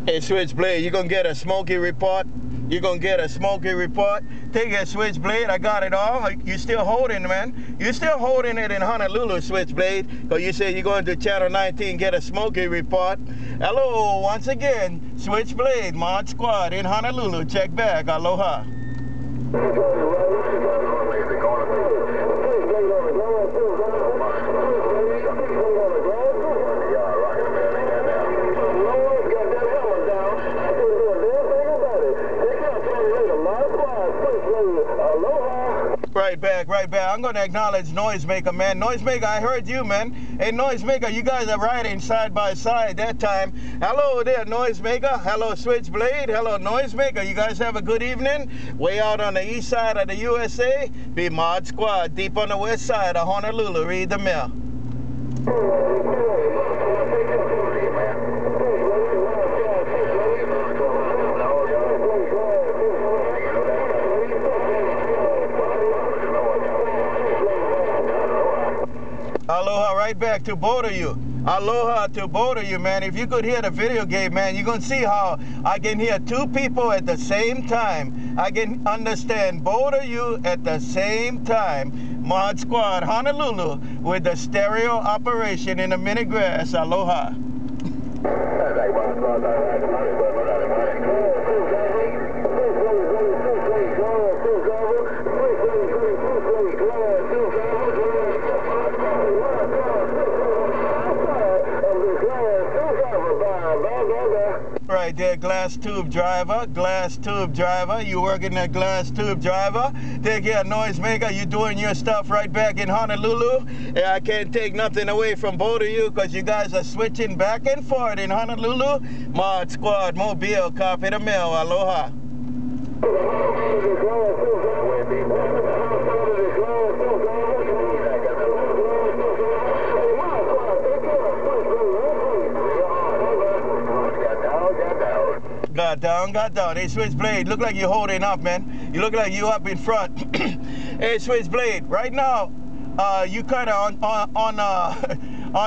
Hey, SwitchBlade, you gonna get a smoky report? You gonna get a smoky report? Take a SwitchBlade, I got it all. You still holding, man. You still holding it in Honolulu, SwitchBlade, because you said you're going to Channel 19, get a smoky report. Hello, once again, SwitchBlade, ModSquad in Honolulu. Check back, aloha. Right back, right back. I'm going to acknowledge NoiseMaker, man. NoiseMaker, I heard you, man. Hey, NoiseMaker, you guys are riding side by side that time. Hello there, NoiseMaker. Hello, SwitchBlade. Hello, NoiseMaker. You guys have a good evening. Way out on the east side of the USA, be ModSquad. Deep on the west side of Honolulu. Read the mail. Aloha, right back to both of you. Aloha to both of you, man. If you could hear the video game, man, you're going to see how I can hear two people at the same time. I can understand both of you at the same time. ModSquad Honolulu with the stereo operation in the mini grass. Aloha. Right there, glass tube driver, you working that glass tube driver. Take care, NoiseMaker, you doing your stuff right back in Honolulu. And I can't take nothing away from both of you because you guys are switching back and forth in Honolulu. ModSquad, Mobile, copy the mail, aloha. Got down. Hey, SwitchBlade, look like you're holding up, man. You look like you up in front. Hey, SwitchBlade, right now, you kind of on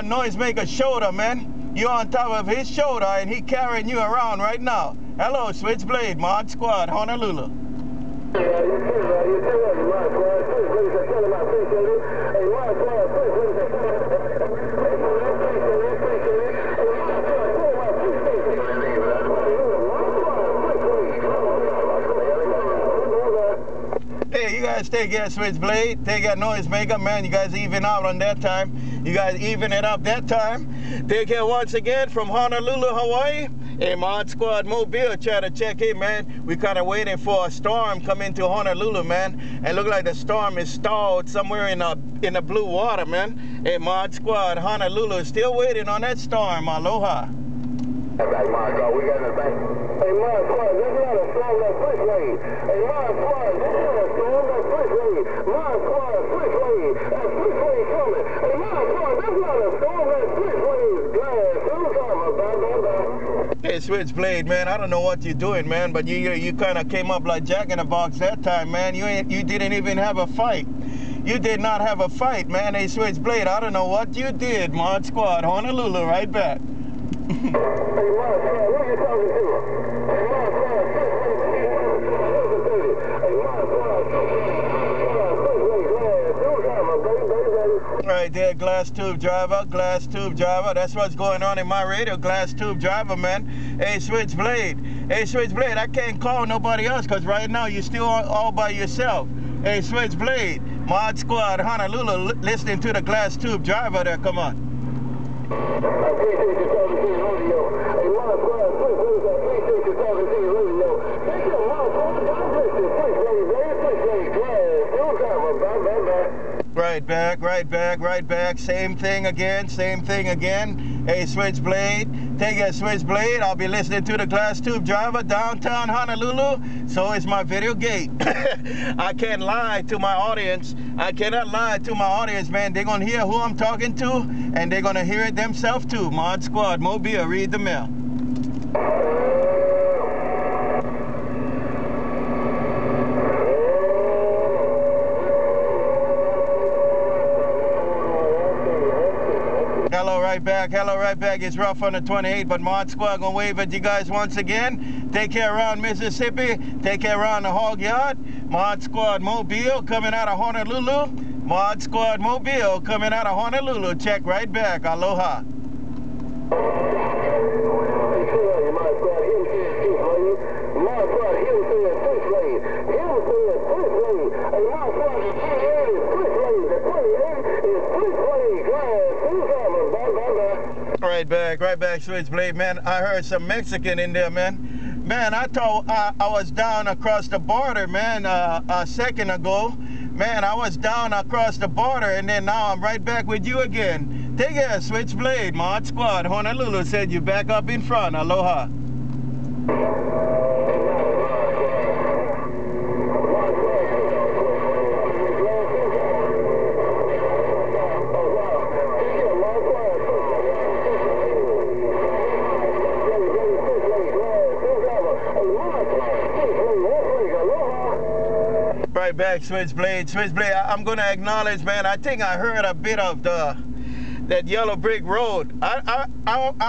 NoiseMaker's shoulder, man. You're on top of his shoulder, and he carrying you around right now. Hello, SwitchBlade, ModSquad, Honolulu. Hey, you guys take care, SwitchBlade. Take care, NoiseMaker, man. You guys even out on that time. You guys even it up that time. Take care once again from Honolulu, Hawaii. Hey, ModSquad Mobile, try to check in, man. We kind of waiting for a storm come into Honolulu, man. And look like the storm is stalled somewhere in the blue water, man. Hey, ModSquad Honolulu, still waiting on that storm. Aloha. Hey, ModSquad, we got the bank. Hey, ModSquad, this is not a storm that SwitchBlade. Hey, ModSquad, this is not a storm that SwitchBlade. ModSquad, SwitchBlade, that SwitchBlade coming. Hey, ModSquad, this is not a storm that SwitchBlade's glass. Who's coming? Bye. Hey, SwitchBlade, man, I don't know what you're doing, man, but you kind of came up like Jack in the Box that time, man. You didn't even have a fight. You did not have a fight, man. Hey, SwitchBlade, I don't know what you did. ModSquad, Honolulu, right back. Hey, ModSquad, who are you talking to? Hey, ModSquad, Right there, glass tube driver, that's what's going on in my radio, glass tube driver, man. Hey, SwitchBlade, I can't call nobody else because right now you're still all by yourself. Hey, SwitchBlade, ModSquad Honolulu, listening to the glass tube driver there, come on. I appreciate you talking to your radio. Hey, ModSquad, SwitchBlade, I appreciate you talking to your radio. Take care, ModSquad, God bless you. SwitchBlade, glass, tube driver, bye. Right back. Same thing again. Hey, SwitchBlade, take it, SwitchBlade. I'll be listening to the glass tube driver downtown Honolulu. So is my video gate. I can't lie to my audience. I cannot lie to my audience, man. They're going to hear who I'm talking to, and they're going to hear it themselves too. ModSquad, Mobile, read the mail. right back. Hello, right back. It's rough on the 28, but ModSquad gonna wave at you guys once again. Take care around Mississippi. Take care around the hog yard. ModSquad Mobile coming out of Honolulu. ModSquad Mobile coming out of Honolulu. Check right back. Aloha. ModSquad, him saying SwitchBlade. Him saying SwitchBlade. Hey, ModSquad, the 28 is SwitchBlade. The 28 is SwitchBlade. Glass, two drivers. Bye. Right back, SwitchBlade, man. I heard some Mexican in there, man. Man, I thought I was down across the border, man, a second ago. Man, I was down across the border, and then now I'm right back with you again. Take care, SwitchBlade. ModSquad, Honolulu said you back up in front. Aloha. Right back, SwitchBlade. SwitchBlade, I'm gonna acknowledge, man, I think I heard a bit of that yellow brick road. I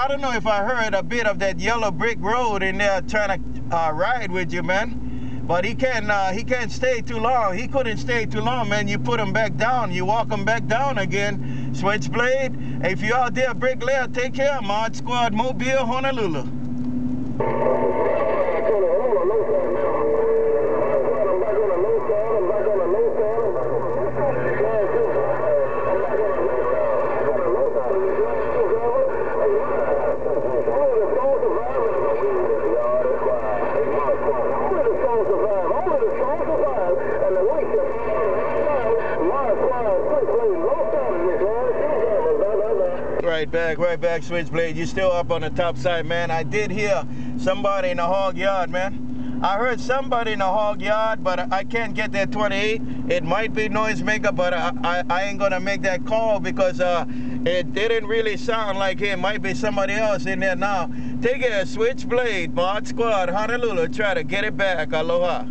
don't know if I heard a bit of that yellow brick road in there trying to ride with you, man. But he can't stay too long. He couldn't stay too long, man. You put him back down. You walk him back down again. SwitchBlade, if you're out there, bricklayer, take care. ModSquad Mobile, Honolulu. Right back, SwitchBlade. You still up on the top side, man. I did hear somebody in the hog yard, man. I heard somebody in the hog yard, but I can't get that 28. It might be NoiseMaker, but I ain't gonna make that call because it didn't really sound like him. Might be somebody else in there now. Take care, SwitchBlade, ModSquad, Honolulu. Try to get it back. Aloha.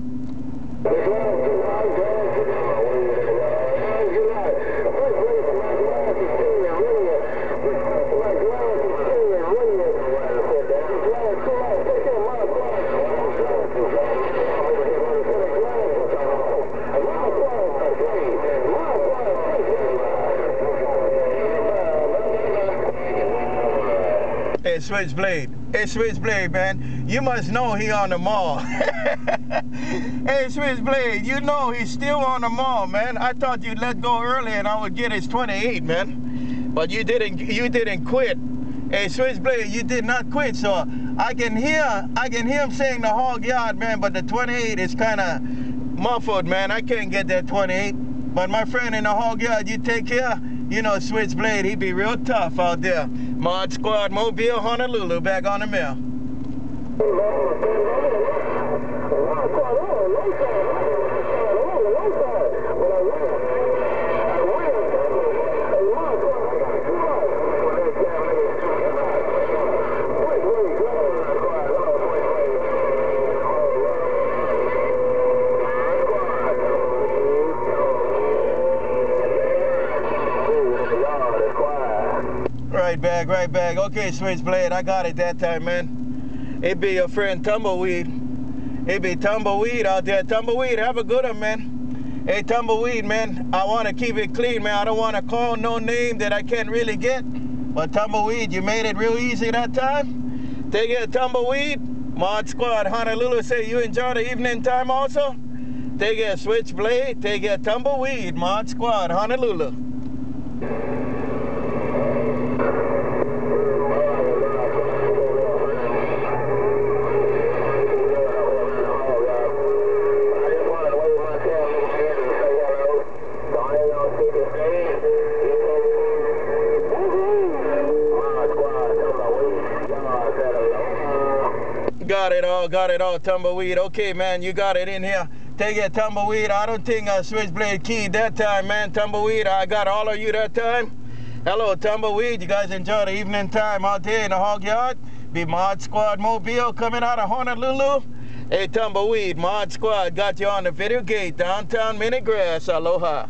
Hey, SwitchBlade, man, you must know he on the mall. Hey, SwitchBlade, you know he's still on the mall, man. I thought you'd let go early and I would get his 28, man. But you didn't quit. Hey, SwitchBlade, you did not quit, so I can hear him saying the hog yard, man, but the 28 is kind of muffled, man. I can't get that 28. But my friend in the hog yard, you take care. You know, SwitchBlade, he be real tough out there. ModSquad Mobile, Honolulu, back on the mill. Right back. Okay, SwitchBlade, I got it that time, man. It be your friend TumbleWeed. It be TumbleWeed out there. TumbleWeed, have a good one, man. Hey, TumbleWeed, man, I want to keep it clean, man. I don't want to call no name that I can't really get. But TumbleWeed, you made it real easy that time. Take care, TumbleWeed. ModSquad Honolulu, say you enjoy the evening time also. Take care, SwitchBlade. Take care, TumbleWeed. ModSquad Honolulu. Got it all, TumbleWeed. Okay, man, you got it in here. Take it, TumbleWeed. I don't think SwitchBlade keyed that time, man. TumbleWeed, I got all of you that time. Hello, TumbleWeed. You guys enjoy the evening time out there in the hog yard. Be ModSquad Mobile coming out of Honolulu. Hey, TumbleWeed, ModSquad got you on the VideoGates, downtown Mini Grass. Aloha.